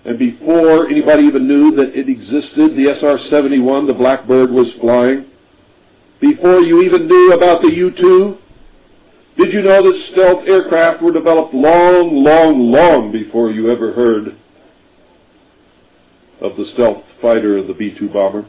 and before anybody even knew that it existed, the SR-71, the Blackbird, was flying. Before you even knew about the U-2, did you know that stealth aircraft were developed long, long, long before you ever heard of the stealth fighter and the B-2 bomber?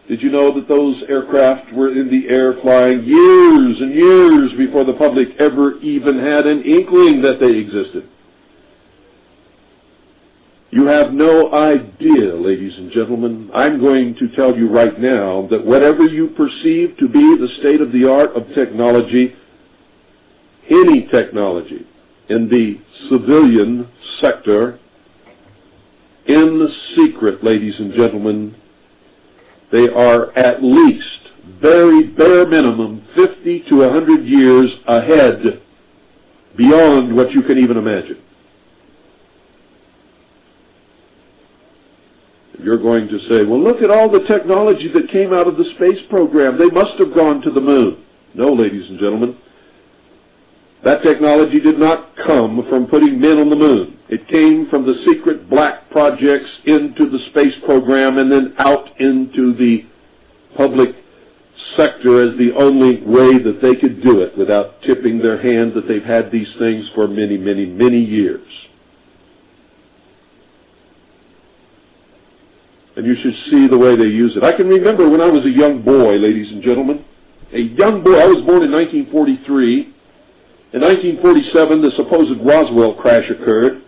Did you know that those aircraft were in the air flying years and years before the public ever even had an inkling that they existed? You have no idea, ladies and gentlemen. I'm going to tell you right now that whatever you perceive to be the state-of-the-art of technology, any technology in the civilian sector, in the secret, ladies and gentlemen, they are at least, very bare minimum, 50 to 100 years ahead, beyond what you can even imagine. You're going to say, well, look at all the technology that came out of the space program. They must have gone to the moon. No, ladies and gentlemen. That technology did not come from putting men on the moon. It came from the secret black projects into the space program and then out into the public sector as the only way that they could do it without tipping their hand that they've had these things for many, many, many years. And you should see the way they use it. I can remember when I was a young boy, ladies and gentlemen. A young boy. I was born in 1943. In 1947, the supposed Roswell crash occurred.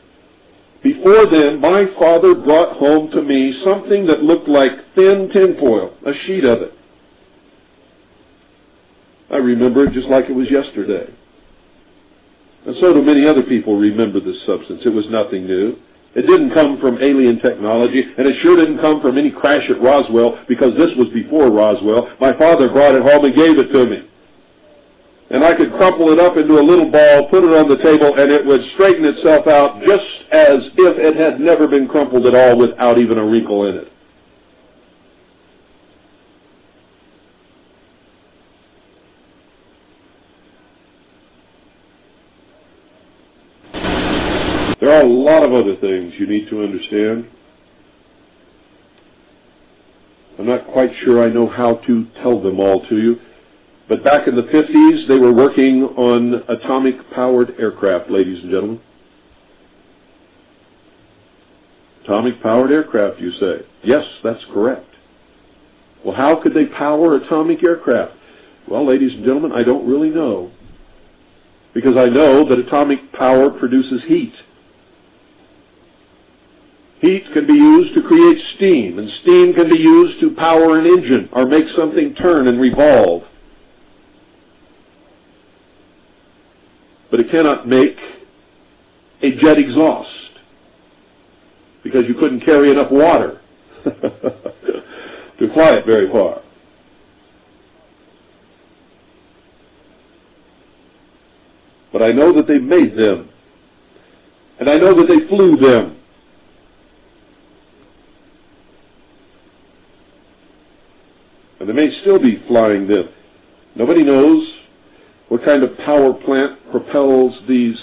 Before then, my father brought home to me something that looked like thin tinfoil, a sheet of it. I remember it just like it was yesterday. And so do many other people remember this substance. It was nothing new. It didn't come from alien technology, and it sure didn't come from any crash at Roswell, because this was before Roswell. My father brought it home and gave it to me. And I could crumple it up into a little ball, put it on the table, and it would straighten itself out just as if it had never been crumpled at all without even a wrinkle in it. There are a lot of other things you need to understand. I'm not quite sure I know how to tell them all to you. But back in the 50s, they were working on atomic-powered aircraft, ladies and gentlemen. Atomic-powered aircraft, you say? Yes, that's correct. Well, how could they power atomic aircraft? Well, ladies and gentlemen, I don't really know. Because I know that atomic power produces heat. Heat can be used to create steam, and steam can be used to power an engine or make something turn and revolve. But it cannot make a jet exhaust, because you couldn't carry enough water to fly it very far. But I know that they made them, and I know that they flew them. And they may still be flying them. Nobody knows what kind of power plant propels these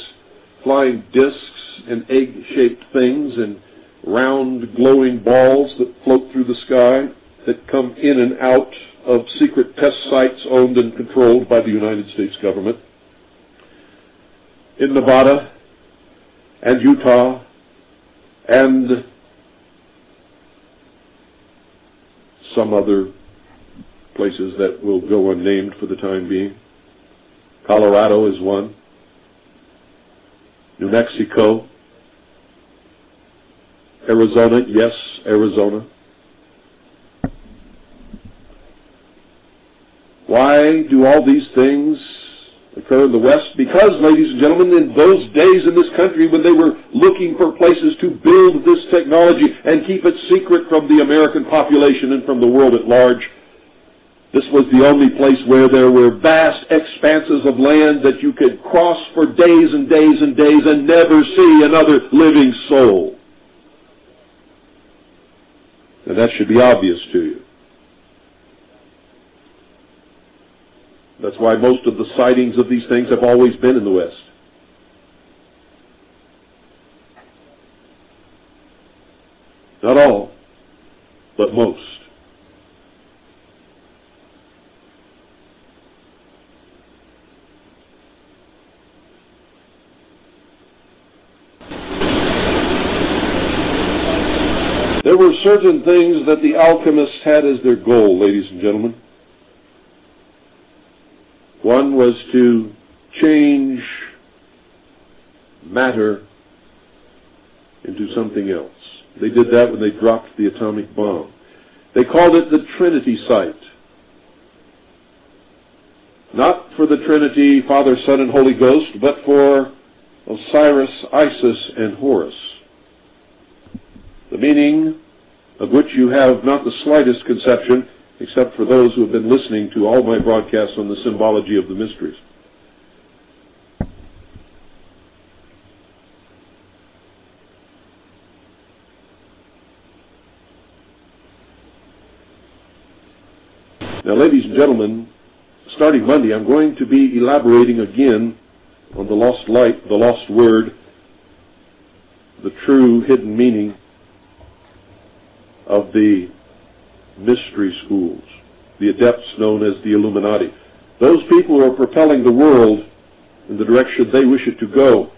flying discs and egg-shaped things and round glowing balls that float through the sky that come in and out of secret test sites owned and controlled by the United States government in Nevada and Utah and some other places that will go unnamed for the time being. Colorado is one. New Mexico. Arizona, yes, Arizona. Why do all these things occur in the West? Because, ladies and gentlemen, in those days in this country when they were looking for places to build this technology and keep it secret from the American population and from the world at large, this was the only place where there were vast expanses of land that you could cross for days and days and days and never see another living soul. And that should be obvious to you. That's why most of the sightings of these things have always been in the West. Not all, but most. There were certain things that the alchemists had as their goal, ladies and gentlemen. One was to change matter into something else. They did that when they dropped the atomic bomb. They called it the Trinity site. Not for the Trinity, Father, Son, and Holy Ghost, but for Osiris, Isis, and Horus. The meaning of which you have not the slightest conception, except for those who have been listening to all my broadcasts on the symbology of the mysteries. Now, ladies and gentlemen, starting Monday, I'm going to be elaborating again on the lost light, the lost word, the true hidden meaning of the mystery schools, the adepts known as the Illuminati. Those people who are propelling the world in the direction they wish it to go.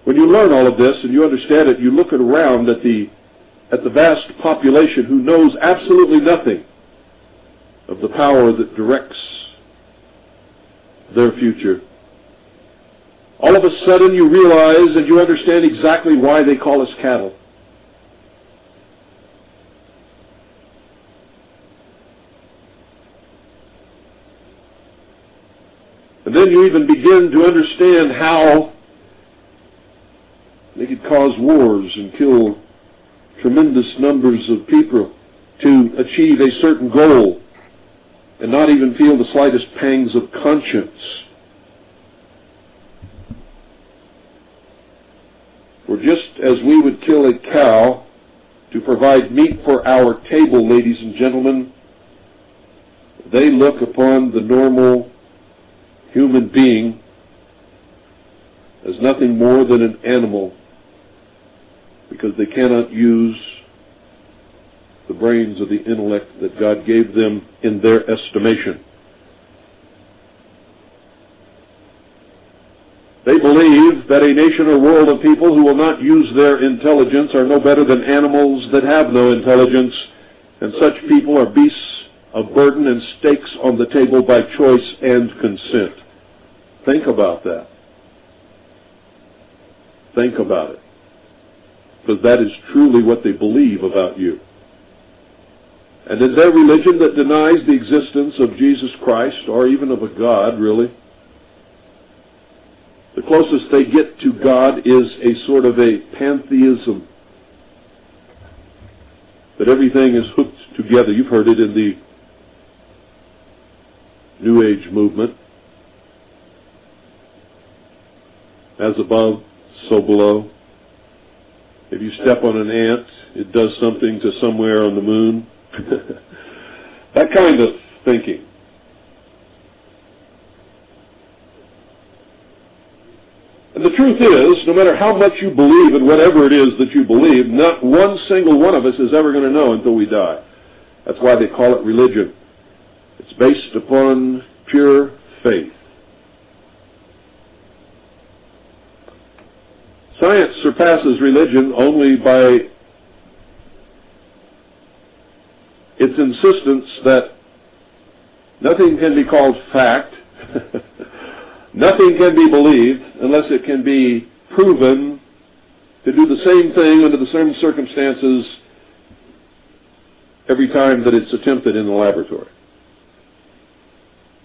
When you learn all of this and you understand it, you look around at the vast population who knows absolutely nothing of the power that directs their future. All of a sudden you realize and you understand exactly why they call us cattle. And then you even begin to understand how they could cause wars and kill tremendous numbers of people to achieve a certain goal and not even feel the slightest pangs of conscience. For just as we would kill a cow to provide meat for our table, ladies and gentlemen, they look upon the normal human being as nothing more than an animal, because they cannot use the brains of the intellect that God gave them in their estimation. They believe that a nation or world of people who will not use their intelligence are no better than animals that have no intelligence, and such people are beasts of burden and stakes on the table by choice and consent. Think about that. Think about it. Because that is truly what they believe about you. And in their religion that denies the existence of Jesus Christ, or even of a God, really, the closest they get to God is a sort of a pantheism. That everything is hooked together. You've heard it in the New Age movement. As above, so below. If you step on an ant, it does something to somewhere on the moon. That kind of thinking. And the truth is, no matter how much you believe in whatever it is that you believe, not one single one of us is ever going to know until we die. That's why they call it religion. It's based upon pure faith. Science surpasses religion only by its insistence that nothing can be called fact, nothing can be believed unless it can be proven to do the same thing under the same circumstances every time that it's attempted in the laboratory.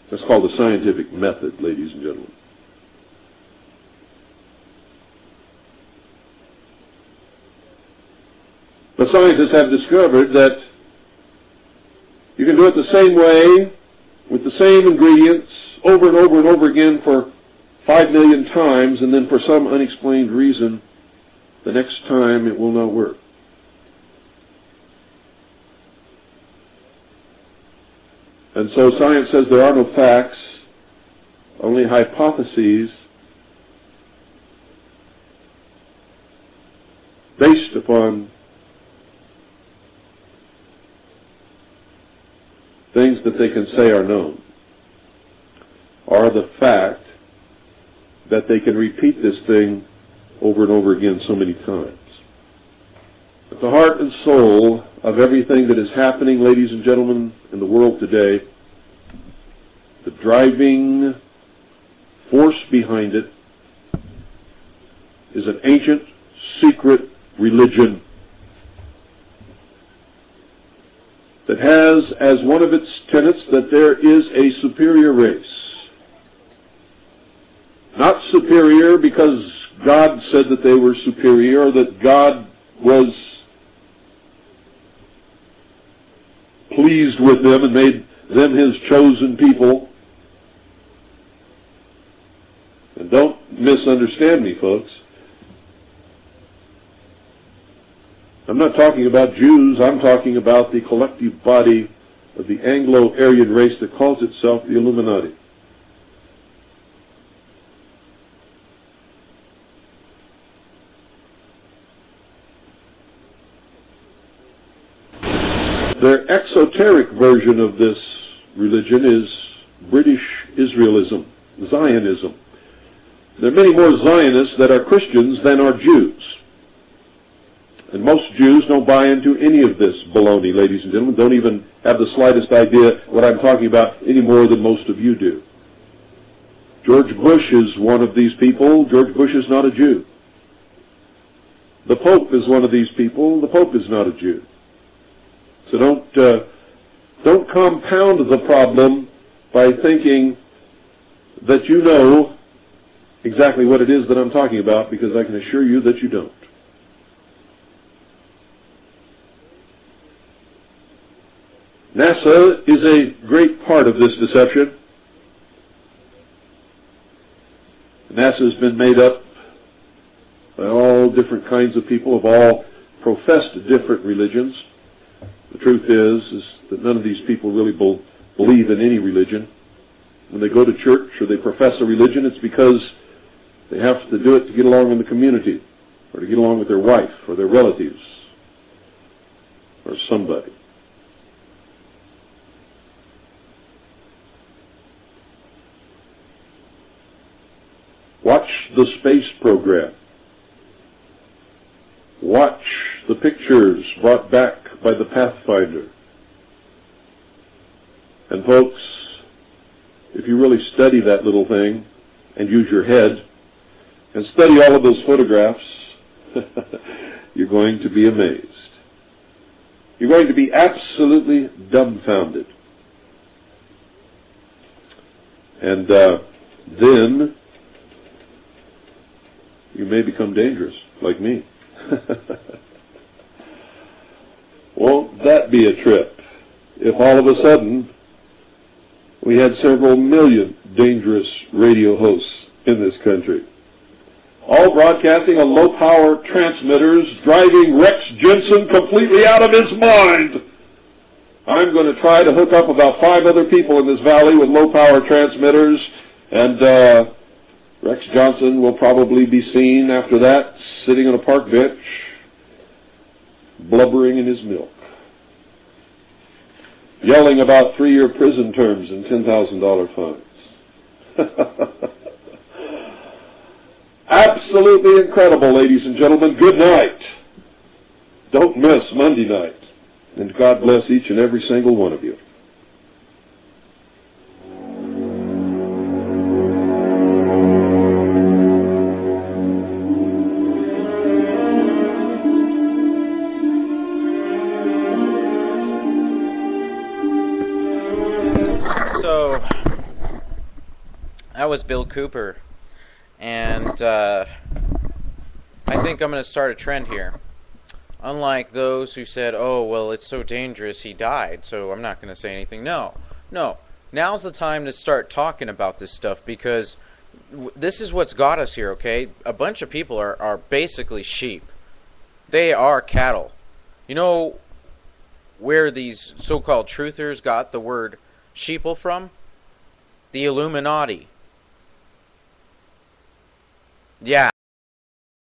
That's called the scientific method, ladies and gentlemen. The scientists have discovered that you can do it the same way, with the same ingredients, over and over and over again for 5 million times, and then for some unexplained reason, the next time it will not work. And so science says there are no facts, only hypotheses. based upon things that they can say are known, are the fact that they can repeat this thing over and over again so many times. At the heart and soul of everything that is happening, ladies and gentlemen, in the world today, the driving force behind it is an ancient, secret religion that has as one of its tenets that there is a superior race. Not superior because God said that they were superior, or that God was pleased with them and made them his chosen people. And don't misunderstand me, folks. I'm not talking about Jews. I'm talking about the collective body of the Anglo-Aryan race that calls itself the Illuminati. Their exoteric version of this religion is British Israelism, Zionism. There are many more Zionists that are Christians than are Jews. And most Jews don't buy into any of this baloney, ladies and gentlemen, don't even have the slightest idea what I'm talking about any more than most of you do. George Bush is one of these people. George Bush is not a Jew. The Pope is one of these people. The Pope is not a Jew. So don't compound the problem by thinking that you know exactly what it is that I'm talking about, because I can assure you that you don't. NASA is a great part of this deception. NASA has been made up by all different kinds of people of all professed different religions. The truth is that none of these people really believe in any religion. When they go to church or they profess a religion, it's because they have to do it to get along in the community, or to get along with their wife or their relatives or somebody. Watch the space program. Watch the pictures brought back by the Pathfinder. And folks, if you really study that little thing and use your head and study all of those photographs, you're going to be amazed. You're going to be absolutely dumbfounded. And then you may become dangerous, like me. Won't that be a trip if all of a sudden we had several million dangerous radio hosts in this country, all broadcasting on low-power transmitters, driving Rex Jensen completely out of his mind. I'm going to try to hook up about 5 other people in this valley with low-power transmitters, and Rex Johnson will probably be seen after that sitting on a park bench, blubbering in his milk, yelling about 3-year prison terms and $10,000 fines. Absolutely incredible, ladies and gentlemen. Good night. Don't miss Monday night. And God bless each and every single one of you. So, that was Bill Cooper, and I think I'm going to start a trend here. Unlike those who said, oh, well, it's so dangerous, he died, so I'm not going to say anything. No. Now's the time to start talking about this stuff, because this is what's got us here, okay? A bunch of people are basically sheep. They are cattle. You know where these so-called truthers got the word sheeple from? The Illuminati. Yeah.